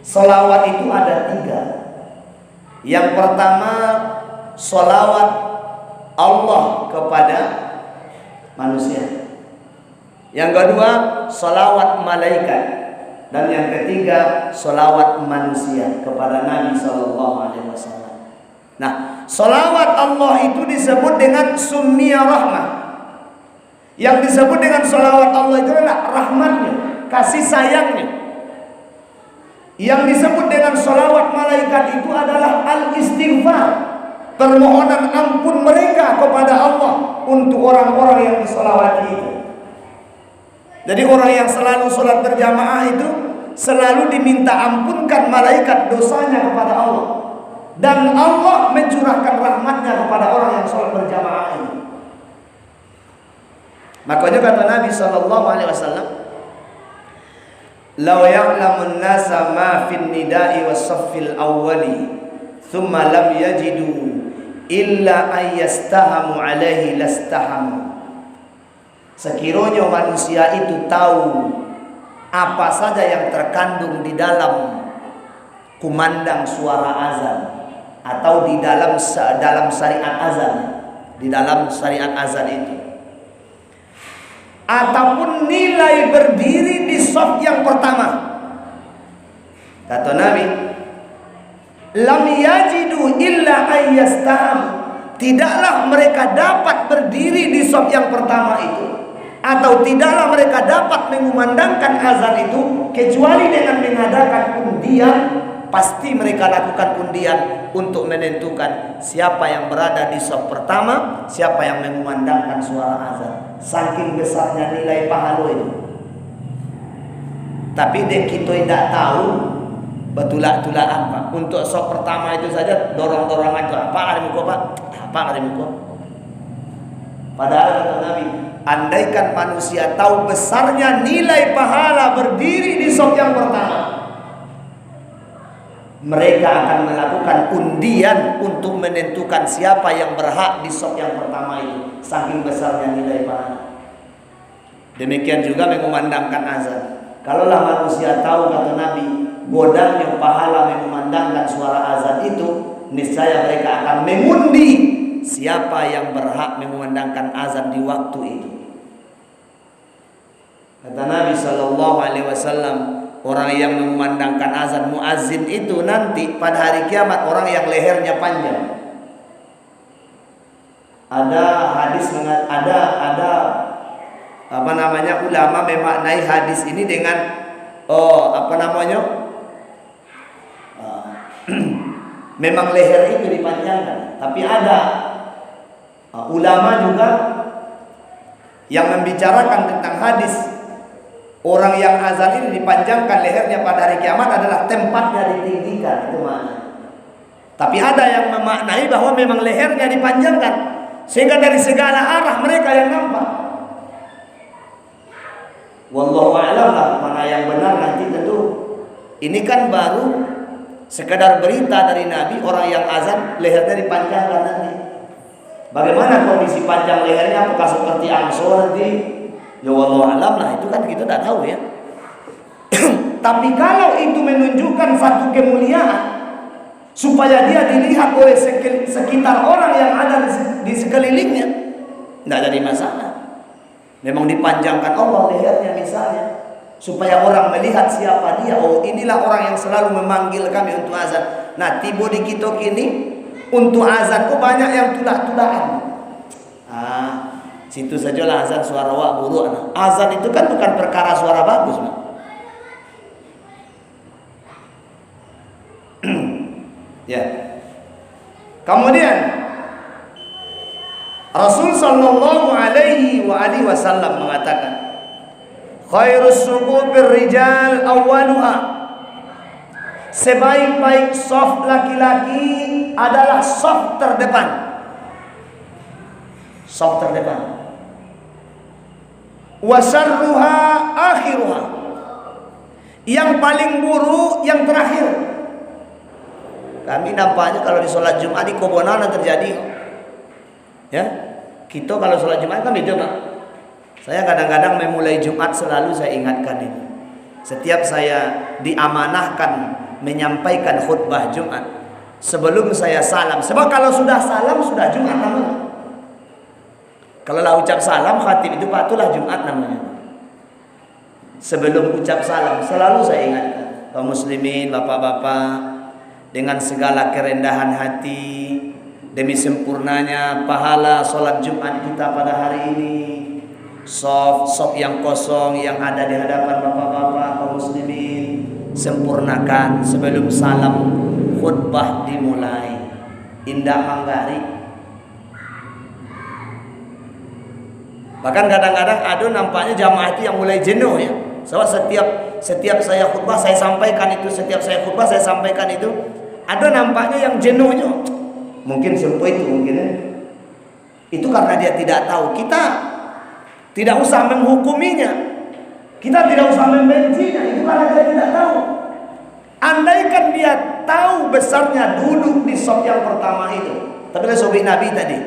Speaker 2: sholawat itu ada 3. Yang pertama, sholawat Allah kepada manusia. Yang kedua, sholawat malaikat. Dan yang ketiga, sholawat manusia kepada Nabi SAW. Nah, sholawat Allah itu disebut dengan summiyah rahmah. Yang disebut dengan sholawat Allah itu adalah rahmatnya, kasih sayangnya. Yang disebut dengan sholawat malaikat itu adalah al-istighfar, permohonan ampun mereka kepada Allah untuk orang-orang yang disolawati itu. Jadi orang yang selalu sholat berjamaah itu selalu diminta ampunkan malaikat dosanya kepada Allah, dan Allah mencurahkan rahmatnya kepada orang yang sholat berjamaah ini. Makanya kata Nabi SAW, "Lau ya'lamun nasa ma fin nida'i was saffil awwali, thumma lam yajidu illa an yastahamu alaihi lastahamu." Sekiranya manusia itu tahu apa saja yang terkandung di dalam kumandang suara azan, atau di dalam syariat azan, di dalam syariat azan itu, ataupun nilai berdiri di shaf yang pertama, kata Nabi, lam yajidu illa ayyastaham, tidaklah mereka dapat berdiri di shaf yang pertama itu, atau tidaklah mereka dapat mengumandangkan azan itu kecuali dengan mengadakan undian. Pasti mereka lakukan undian untuk menentukan siapa yang berada di shaf pertama, siapa yang mengumandangkan suara azan. Saking besarnya nilai pahala itu. Tapi dek kita tidak tahu betulak-tulakan Pak. Untuk shaf pertama itu saja dorong-dorongan itu. Apa ada muka Pak? Apa ada muka? Padahal kata Nabi, andaikan manusia tahu besarnya nilai pahala berdiri di shaf yang pertama, mereka akan melakukan undian untuk menentukan siapa yang berhak di shaf yang pertama itu. Saking besarnya nilai pahala. Demikian juga mengumandangkan azan. Kalaulah manusia tahu, kata Nabi, godangnya pahala mengumandangkan suara azan itu, niscaya mereka akan mengundi siapa yang berhak mengumandangkan azan di waktu itu. Kata Nabi SAW, orang yang mengumandangkan azan, muazzin itu nanti pada hari kiamat orang yang lehernya panjang. Ada hadis, ulama memaknai hadis ini dengan memang leher itu dipanjangkan. Tapi ada ulama juga yang membicarakan tentang hadis orang yang azan ini dipanjangkan lehernya pada hari kiamat adalah tempatnya ditinggikan, itu makna. Tapi ada yang memaknai bahwa memang lehernya dipanjangkan sehingga dari segala arah mereka yang nampak. Wallahu a'lam lah mana yang benar nanti tentu. Ini kan baru sekedar berita dari Nabi, orang yang azan lehernya dipanjangkan nanti. Bagaimana kondisi panjang lehernya, apakah seperti Ansor nanti? Ya wallahu alam lah, itu kan kita tidak tahu ya. Tapi kalau itu menunjukkan satu kemuliaan supaya dia dilihat oleh sekitar orang yang ada di sekelilingnya, tidak jadi masalah. Memang dipanjangkan Allah lehernya misalnya supaya orang melihat siapa dia. Oh, inilah orang yang selalu memanggil kami untuk azan. Nah, tiba di kita kini untuk azan kok banyak yang tulah-tulahan. Situ sajalah azan suara wak buruk. Azan itu kan bukan perkara suara bagus, Mak. Ya. Kemudian Rasul sallallahu alaihi wasallam mengatakan, khairus sufufir rijal awwaluha. Sebaik-baik shaf laki-laki adalah shaf terdepan. Shaf terdepan. Wa syarruha akhiruha. Yang paling buruk yang terakhir. Kami nampaknya kalau di sholat Jumat di Kobonan terjadi. Ya, kita kalau sholat Jumat kan beda, Pak. Saya kadang-kadang memulai Jumat selalu saya ingatkan ini. Setiap saya diamanahkan menyampaikan khutbah Jumat, sebelum saya salam, sebab kalau sudah salam sudah Jumat namanya. Kalau lah ucap salam khatib itu patulah Jumat namanya. Sebelum ucap salam selalu saya ingatkan kaum muslimin, bapak-bapak, dengan segala kerendahan hati, demi sempurnanya pahala sholat Jumat kita pada hari ini, shaf yang kosong yang ada di hadapan bapak-bapak kaum muslimin, sempurnakan sebelum salam khutbah dimulai. Indah manggari. Bahkan kadang-kadang ada nampaknya jamaah itu yang mulai jenuh ya. Sebab setiap saya khutbah saya sampaikan itu, setiap saya khutbah saya sampaikan itu. Ada nampaknya yang jenuhnya. Mungkin seperti itu mungkin. Itu karena dia tidak tahu. Kita tidak usah menghukuminya. Kita tidak usah membencinya. Itu karena dia tidak tahu. Andaikan dia tahu besarnya duduk di saf yang pertama itu. Tapi sobi Nabi tadi,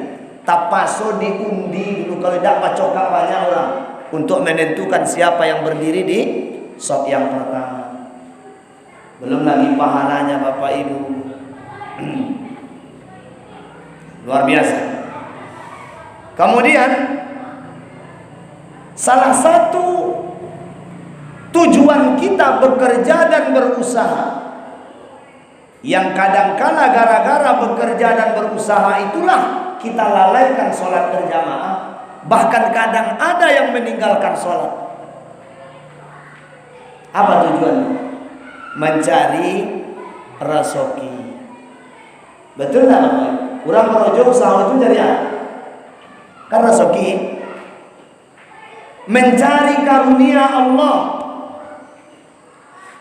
Speaker 2: tapaso diundi dulu, kalau tidak pacokak banyak orang untuk menentukan siapa yang berdiri di saf yang pertama. Belum lagi pahalanya Bapak Ibu. Luar biasa. Kemudian salah satu tujuan kita bekerja dan berusaha, yang kadangkala gara-gara bekerja dan berusaha itulah kita lalaikan sholat berjamaah. Bahkan kadang ada yang meninggalkan sholat. Apa tujuannya? Mencari rezeki. Betul tak Bapak? Kurang merojo usaha itu jadi apa? Kan rezeki. Mencari karunia Allah,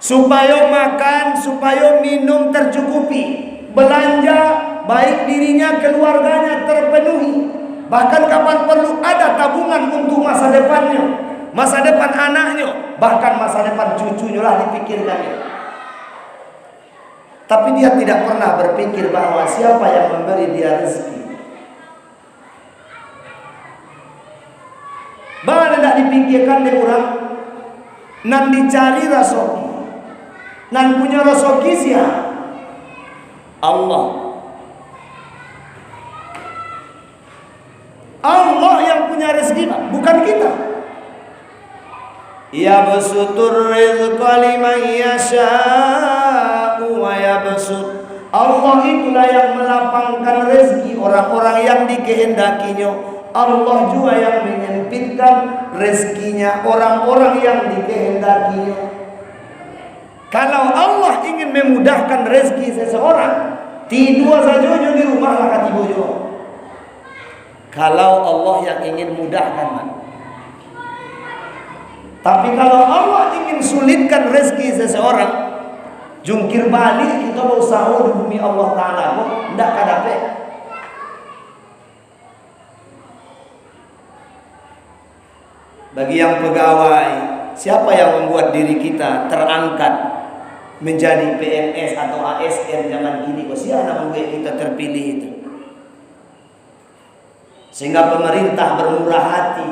Speaker 2: supaya makan, supaya minum tercukupi, belanja baik dirinya, keluarganya terpenuhi. Bahkan kapan perlu ada tabungan untuk masa depannya, masa depan anaknya, bahkan masa depan cucunya lah dipikirkannya. Tapi dia tidak pernah berpikir bahwa siapa yang memberi dia rezeki. Bahkan tidak dipikirkan dia orang nan dicari rezeki. Nan punya rezeki siapa? Allah. Allah yang punya rezeki, bukan kita. Ya basutur rizqa liman yasha'u wa yabsut. Allah itulah yang melapangkan rezeki orang-orang yang dikehendakinya. Allah juga yang menyempitkan rezekinya orang-orang yang dikehendakinya. Kalau Allah ingin memudahkan rezeki seseorang, tidur saja di rumah lah katibujo. Kalau Allah yang ingin mudahkan, tapi kalau Allah ingin sulitkan rezeki seseorang, jungkir balik kita mau sahur di bumi Allah Ta'ala kok tidak kadape. Bagi yang pegawai, siapa yang membuat diri kita terangkat menjadi PNS atau ASN zaman kini? Kok siapa yang membuat kita terpilih itu? Sehingga pemerintah bermurah hati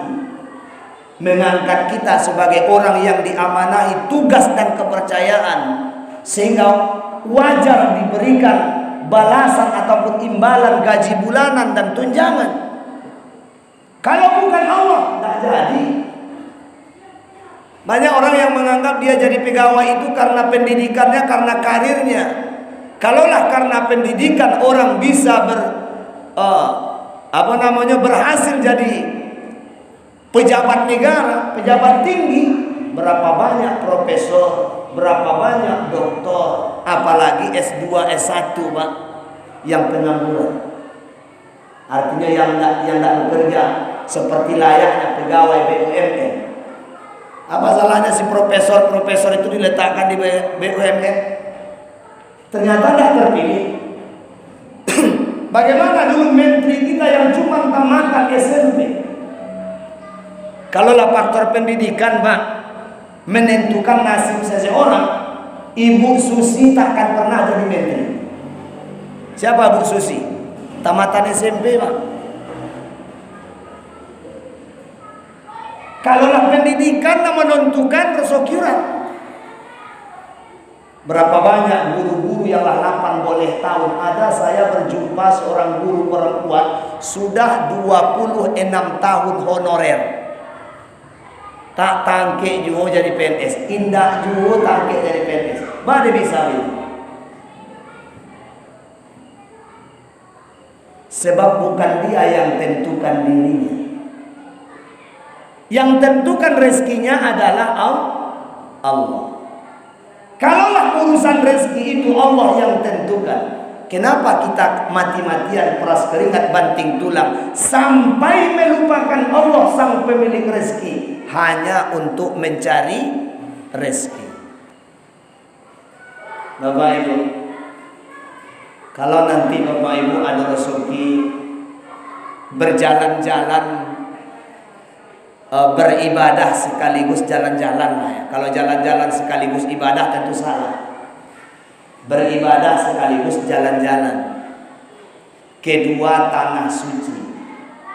Speaker 2: mengangkat kita sebagai orang yang diamanahi tugas dan kepercayaan, sehingga wajar diberikan balasan ataupun imbalan gaji bulanan dan tunjangan. Kalau bukan Allah, tidak jadi. Banyak orang yang menganggap dia jadi pegawai itu karena pendidikannya, karena karirnya. Kalaulah karena pendidikan orang bisa berhasil jadi pejabat negara, pejabat tinggi, berapa banyak profesor, berapa banyak doktor, apalagi S2, S1 Pak, yang pengangguran. Artinya yang tidak bekerja seperti layaknya pegawai BUMN. Apa salahnya si profesor itu diletakkan di BUMN? Ternyata tidak terpilih. Bagaimana dulu menteri kita yang cuma tamat SMP? Kalaulah faktor pendidikan Pak menentukan nasib seseorang, Ibu Susi takkan pernah jadi menteri. Siapa Bu Susi? Tamatan SMP Pak. Kalaulah pendidikan menentukan resokiran. Berapa banyak guru-guru yang lalapan boleh tahun. Ada saya berjumpa seorang guru perempuan sudah 26 tahun honorer. Tak tangke juga jadi PNS, indah juga tangke jadi PNS. Mana bisa itu? Sebab bukan dia yang tentukan dirinya. Yang tentukan rezekinya adalah Allah. Kalaulah urusan rezeki itu Allah yang tentukan, Kenapa kita mati-matian peras keringat banting tulang sampai melupakan Allah sang pemilik rezeki hanya untuk mencari rezeki? Bapak Ibu, kalau nanti Bapak Ibu ada rezeki berjalan-jalan, beribadah sekaligus jalan-jalan lah ya. Kalau jalan-jalan sekaligus ibadah tentu salah. Beribadah sekaligus jalan-jalan kedua tanah suci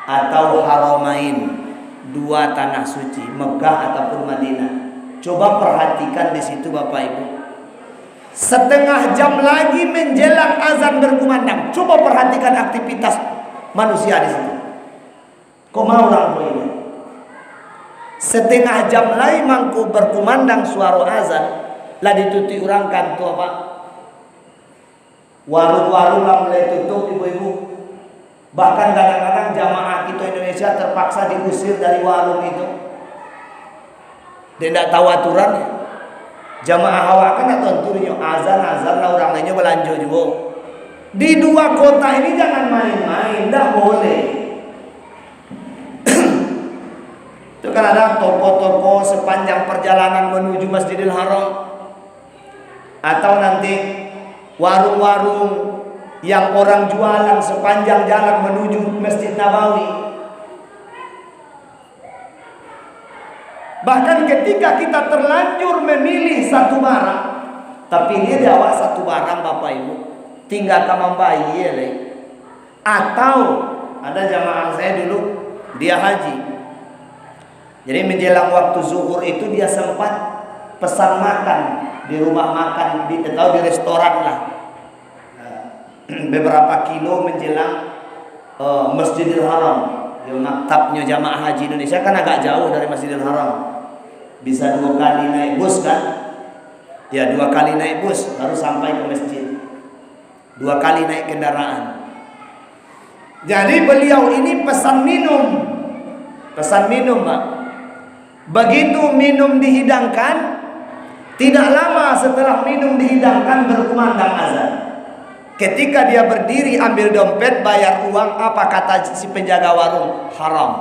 Speaker 2: atau haramain, dua tanah suci Mekah ataupun Madinah. Coba perhatikan di situ Bapak Ibu. Setengah jam lagi menjelang azan berkumandang. Coba perhatikan aktivitas manusia di situ. Kok mau orang ini? Setengah jam lagi mangku berkumandang suara azan, lah dituti orang kantor apa? Warung-warung lah mulai tutup ibu-ibu. Bahkan kadang-kadang jamaah kita Indonesia terpaksa diusir dari warung itu. Dia tidak tahu aturannya. Jamaah awak kan tentunya azan lah orang lainnya belanja juga. Di dua kota ini jangan main-main, tidak boleh. Itu kan ada toko-toko sepanjang perjalanan menuju Masjidil Haram, atau nanti warung-warung yang orang jualan sepanjang jalan menuju Masjid Nabawi. Bahkan ketika kita terlanjur memilih satu barang, tapi dia jawab satu barang Bapak Ibu, tinggal kamu bayar. Atau ada jamaah saya dulu, dia haji. Jadi menjelang waktu zuhur itu dia sempat pesan makan di rumah makan atau di restoran lah. Beberapa kilo menjelang Masjidil Haram. Maktabnya jamaah haji Indonesia kan agak jauh dari Masjidil Haram. Bisa 2 kali naik bus kan? Ya 2 kali naik bus baru sampai ke masjid. 2 kali naik kendaraan. Jadi beliau ini pesan minum. Pesan minum, Pak. Begitu minum dihidangkan, tidak lama setelah minum dihidangkan berkumandang azan. Ketika dia berdiri ambil dompet bayar uang, apa kata si penjaga warung? Haram.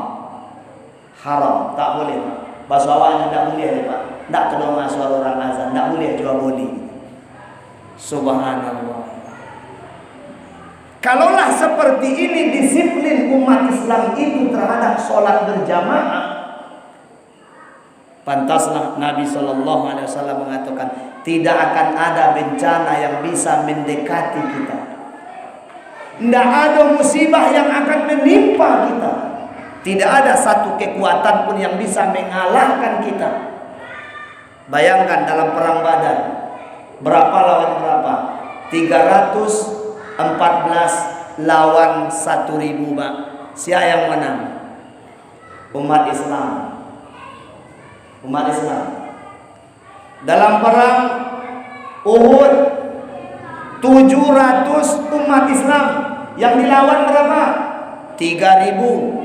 Speaker 2: Haram, tak boleh Pak. Bahasa awalnya tak boleh Pak. Tak kedonga suara orang azan, tak boleh jual beli. Subhanallah. Kalaulah seperti ini disiplin umat Islam itu terhadap sholat berjamaah, pantaslah Nabi SAW mengatakan tidak akan ada bencana yang bisa mendekati kita. Tidak ada musibah yang akan menimpa kita. Tidak ada satu kekuatan pun yang bisa mengalahkan kita. Bayangkan dalam perang Badar, berapa lawan berapa? 314 lawan 1000, Pak. Siapa yang menang? Umat Islam. Umat Islam. Dalam perang Uhud 700 umat Islam, yang dilawan berapa? 3000.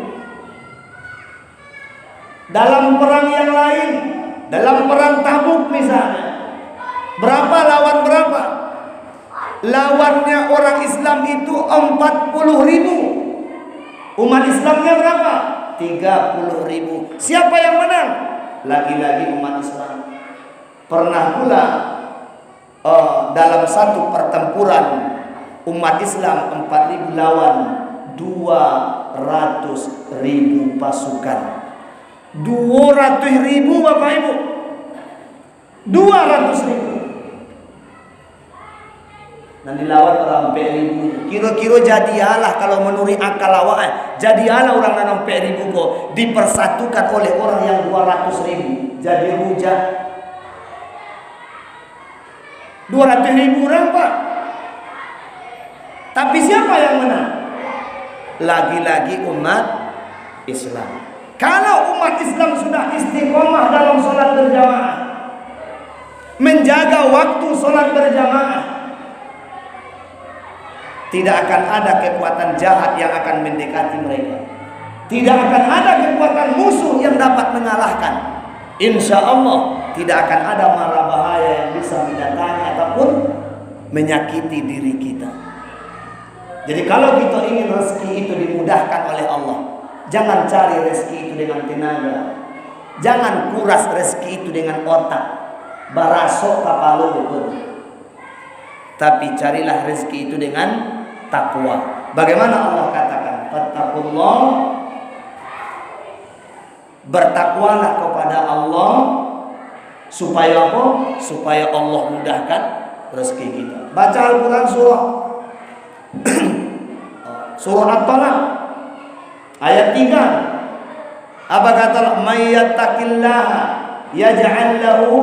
Speaker 2: Dalam perang yang lain, dalam perang Tabuk misalnya, berapa lawan berapa? Lawannya orang Islam itu 40.000. Umat Islamnya berapa? 30.000. Siapa yang menang? Lagi-lagi umat Islam. Pernah pula dalam satu pertempuran umat Islam 4.000 lawan 200.000 pasukan. 200.000 Bapak Ibu. 200.000. Dan dilawan orang 4.000. Kira-kira jadialah kalau menurut akal awak, jadialah orang nanam 4.000 kok dipersatukan oleh orang yang 200.000. Jadi rujak 200.000 orang Pak. Tapi siapa yang menang? Lagi-lagi umat Islam. Kalau umat Islam sudah istiqomah dalam sholat berjamaah, menjaga waktu sholat berjamaah, tidak akan ada kekuatan jahat yang akan mendekati mereka. Tidak akan ada kekuatan musuh yang dapat mengalahkan. Insya Allah tidak akan ada mara bahaya yang bisa mendatangi ataupun menyakiti diri kita. Jadi kalau kita ingin rezeki itu dimudahkan oleh Allah, jangan cari rezeki itu dengan tenaga, jangan kuras rezeki itu dengan otak, barasok kapalo betul. Tapi carilah rezeki itu dengan takwa. Bagaimana Allah katakan? Fattaqullah, bertakwalah kepada Allah supaya apa? Supaya Allah mudahkan rezeki kita. Baca Al-Quran surah At-Talaq ayat 3. Apa kata Allah? May yattaqillaha yaj'al lahu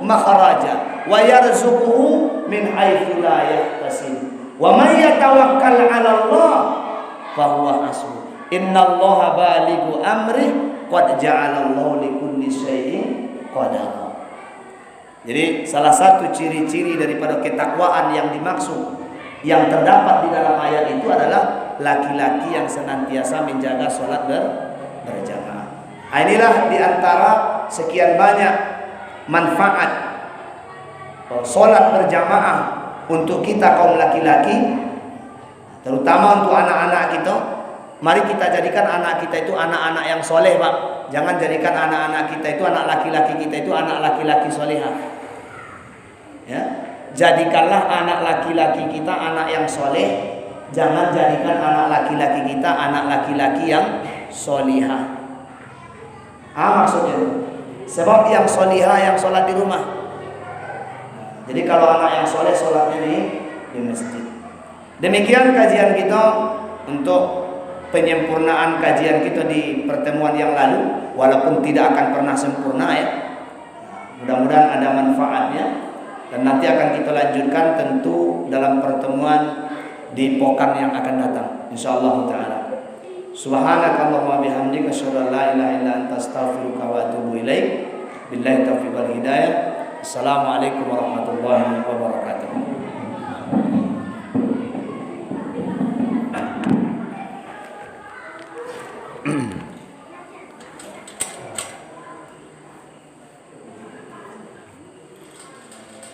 Speaker 2: makhraja wa yarzuquhu min haitsu la yahtasib. Wa may yatawakkal 'ala Allah fa huwa hasbuh. Innallaha balighu amri qad ja'alallahu likulli syai'in qadara. Jadi salah satu ciri-ciri daripada ketakwaan yang dimaksud yang terdapat di dalam ayat itu adalah laki-laki yang senantiasa menjaga sholat berjamaah. Inilah diantara sekian banyak manfaat sholat berjamaah untuk kita kaum laki-laki, terutama untuk anak-anak kita. Mari kita jadikan anak kita itu anak-anak yang soleh, Pak. Jangan jadikan anak-anak kita itu, anak laki-laki kita itu anak laki-laki solehah. Ya, jadikanlah anak laki-laki kita anak yang soleh. Jangan jadikan anak laki-laki kita anak laki-laki yang solihah. Maksudnya, sebab yang solihah yang sholat di rumah. Jadi kalau anak yang soleh sholatnya di masjid. Demikian kajian kita untuk penyempurnaan kajian kita di pertemuan yang lalu, walaupun tidak akan pernah sempurna ya. Mudah-mudahan ada manfaatnya, dan nanti akan kita lanjutkan tentu dalam pertemuan di pekan yang akan datang insyaallah taala. Subhanakallahumma bihamdika asyhadu an la ilaha illa anta astaghfiruka wa atubu ilaik. Billahi taufiq wal hidayah. Assalamualaikum warahmatullahi wabarakatuh.